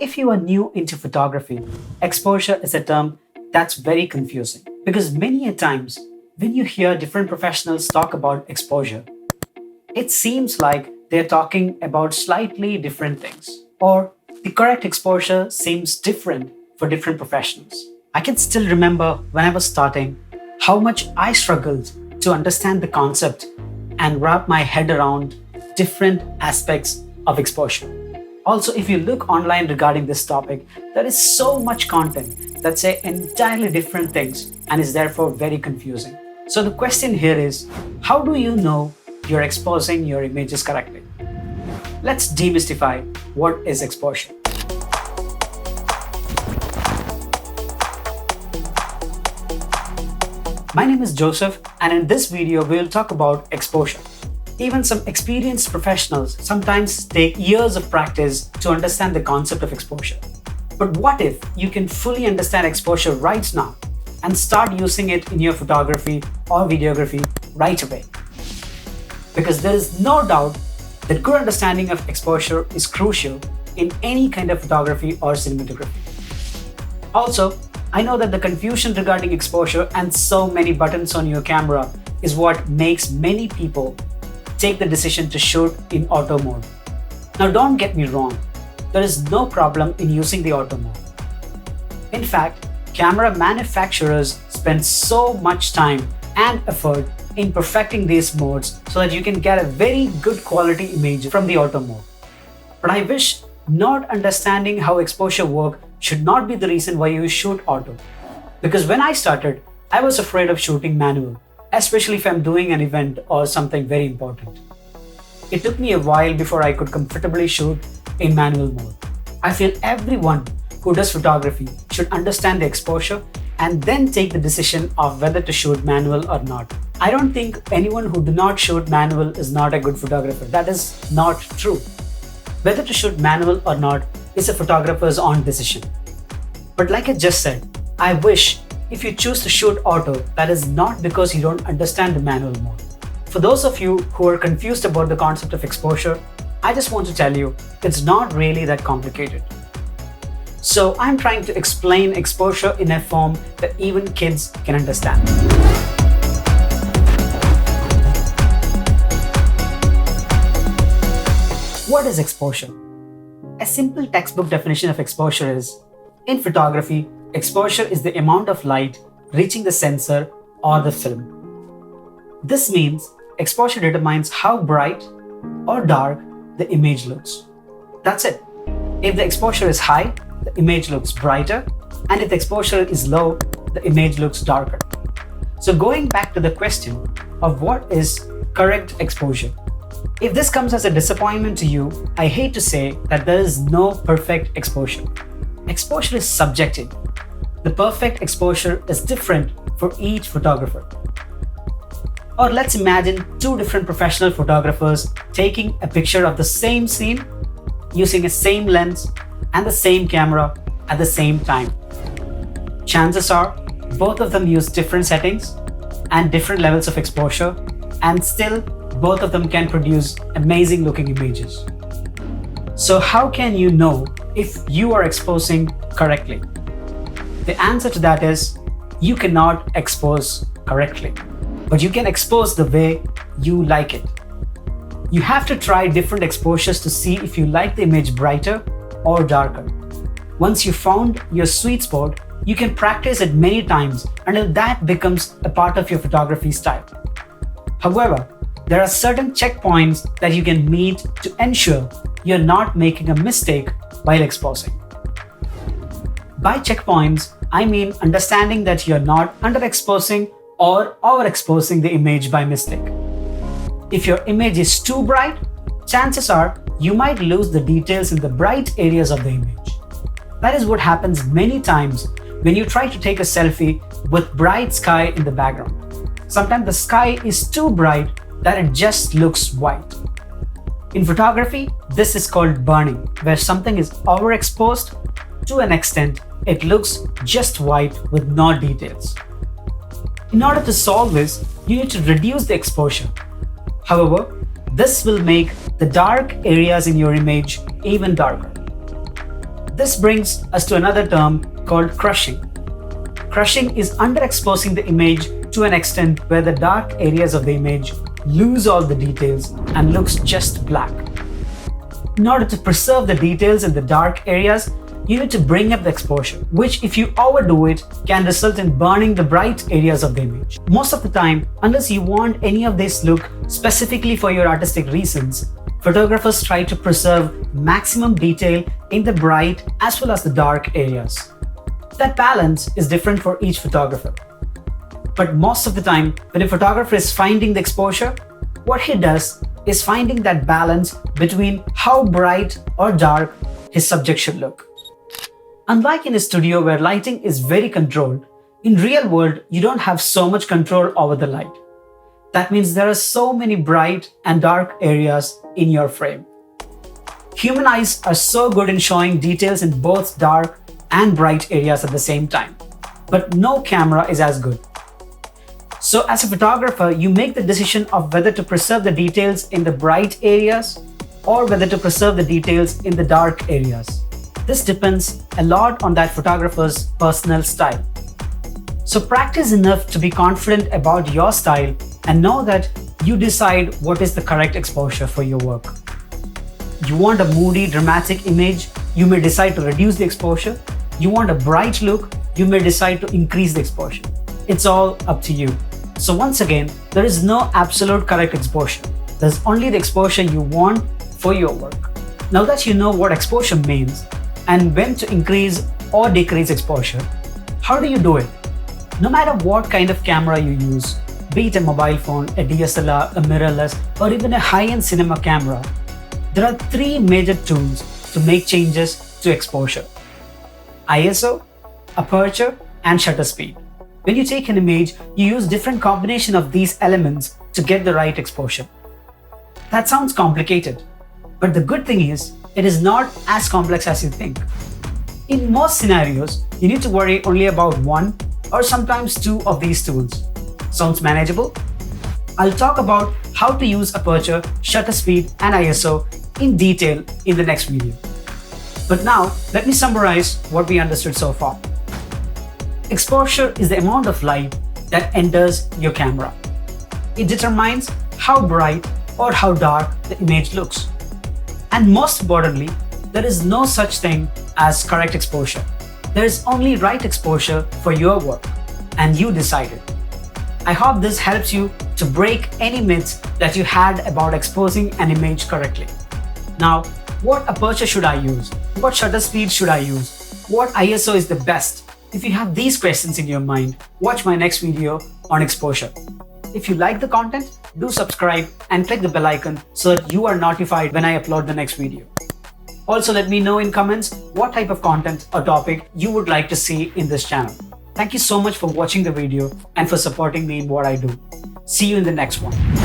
if you are new into photography, exposure is a term that's very confusing because many a times when you hear different professionals talk about exposure, it seems like they're talking about slightly different things, or the correct exposure seems different for different professionals. I can still remember when I was starting how much I struggled to understand the concept and wrap my head around different aspects of exposure. Also, if you look online regarding this topic, there is so much content that say entirely different things and is therefore very confusing. So the question here is, how do you know you're exposing your images correctly? Let's demystify what is exposure. My name is Joseph, and in this video, we'll talk about exposure. Even some experienced professionals sometimes take years of practice to understand the concept of exposure. But what if you can fully understand exposure right now and start using it in your photography or videography right away? Because there is no doubt that good understanding of exposure is crucial in any kind of photography or cinematography. Also, I know that the confusion regarding exposure and so many buttons on your camera is what makes many people take the decision to shoot in auto mode. Now don't get me wrong, there is no problem in using the auto mode. In fact, camera manufacturers spend so much time and effort in perfecting these modes so that you can get a very good quality image from the auto mode. But I wish not understanding how exposure works should not be the reason why you shoot auto. Because when I started, I was afraid of shooting manual, especially if I'm doing an event or something very important. It took me a while before I could comfortably shoot in manual mode. I feel everyone who does photography should understand the exposure and then take the decision of whether to shoot manual or not. I don't think anyone who do not shoot manual is not a good photographer. That is not true. Whether to shoot manual or not is a photographer's own decision. But like I just said, I wish if you choose to shoot auto, that is not because you don't understand the manual mode. For those of you who are confused about the concept of exposure, I just want to tell you, it's not really that complicated. So I'm trying to explain exposure in a form that even kids can understand. What is exposure? A simple textbook definition of exposure is, in photography, exposure is the amount of light reaching the sensor or the film. This means exposure determines how bright or dark the image looks. That's it. If the exposure is high, the image looks brighter, and if the exposure is low, the image looks darker. So going back to the question of what is correct exposure. If this comes as a disappointment to you, I hate to say that there is no perfect exposure. Exposure is subjective. The perfect exposure is different for each photographer. Or let's imagine two different professional photographers taking a picture of the same scene using a same lens and the same camera at the same time. Chances are both of them use different settings and different levels of exposure, and still both of them can produce amazing looking images. So how can you know if you are exposing correctly? The answer to that is, you cannot expose correctly, but you can expose the way you like it. You have to try different exposures to see if you like the image brighter or darker. Once you found your sweet spot, you can practice it many times until that becomes a part of your photography style. However, there are certain checkpoints that you can meet to ensure you're not making a mistake while exposing. By checkpoints, I mean understanding that you're not underexposing or overexposing the image by mistake. If your image is too bright, chances are you might lose the details in the bright areas of the image. That is what happens many times when you try to take a selfie with bright sky in the background. Sometimes the sky is too bright that it just looks white. In photography, this is called burning, where something is overexposed to an extent it looks just white with no details. In order to solve this, you need to reduce the exposure. However, this will make the dark areas in your image even darker. This brings us to another term called crushing. Crushing is underexposing the image to an extent where the dark areas of the image lose all the details and looks just black. In order to preserve the details in the dark areas, you need to bring up the exposure, which if you overdo it can result in burning the bright areas of the image. Most of the time, unless you want any of this look specifically for your artistic reasons, photographers try to preserve maximum detail in the bright as well as the dark areas. That balance is different for each photographer. But most of the time, when a photographer is finding the exposure, what he does is finding that balance between how bright or dark his subject should look. Unlike in a studio where lighting is very controlled, in real world you don't have so much control over the light. That means there are so many bright and dark areas in your frame. Human eyes are so good in showing details in both dark and bright areas at the same time, but no camera is as good. So as a photographer, you make the decision of whether to preserve the details in the bright areas or whether to preserve the details in the dark areas. This depends a lot on that photographer's personal style. So practice enough to be confident about your style and know that you decide what is the correct exposure for your work. You want a moody, dramatic image, you may decide to reduce the exposure. You want a bright look, you may decide to increase the exposure. It's all up to you. So once again, there is no absolute correct exposure. There's only the exposure you want for your work. Now that you know what exposure means and when to increase or decrease exposure, how do you do it? No matter what kind of camera you use, be it a mobile phone, a DSLR, a mirrorless, or even a high-end cinema camera, there are three major tools to make changes to exposure: ISO, aperture, and shutter speed. When you take an image, you use different combination of these elements to get the right exposure. That sounds complicated, but the good thing is, it is not as complex as you think. In most scenarios, you need to worry only about one or sometimes two of these tools. Sounds manageable? I'll talk about how to use aperture, shutter speed, and ISO in detail in the next video. But now, let me summarize what we understood so far. Exposure is the amount of light that enters your camera. It determines how bright or how dark the image looks. And most importantly, there is no such thing as correct exposure. There is only right exposure for your work, and you decide it. I hope this helps you to break any myths that you had about exposing an image correctly. Now, what aperture should I use? What shutter speed should I use? What ISO is the best? If you have these questions in your mind, watch my next video on exposure. If you like the content, do subscribe and click the bell icon so that you are notified when I upload the next video. Also, let me know in comments what type of content or topic you would like to see in this channel. Thank you so much for watching the video and for supporting me in what I do. See you in the next one.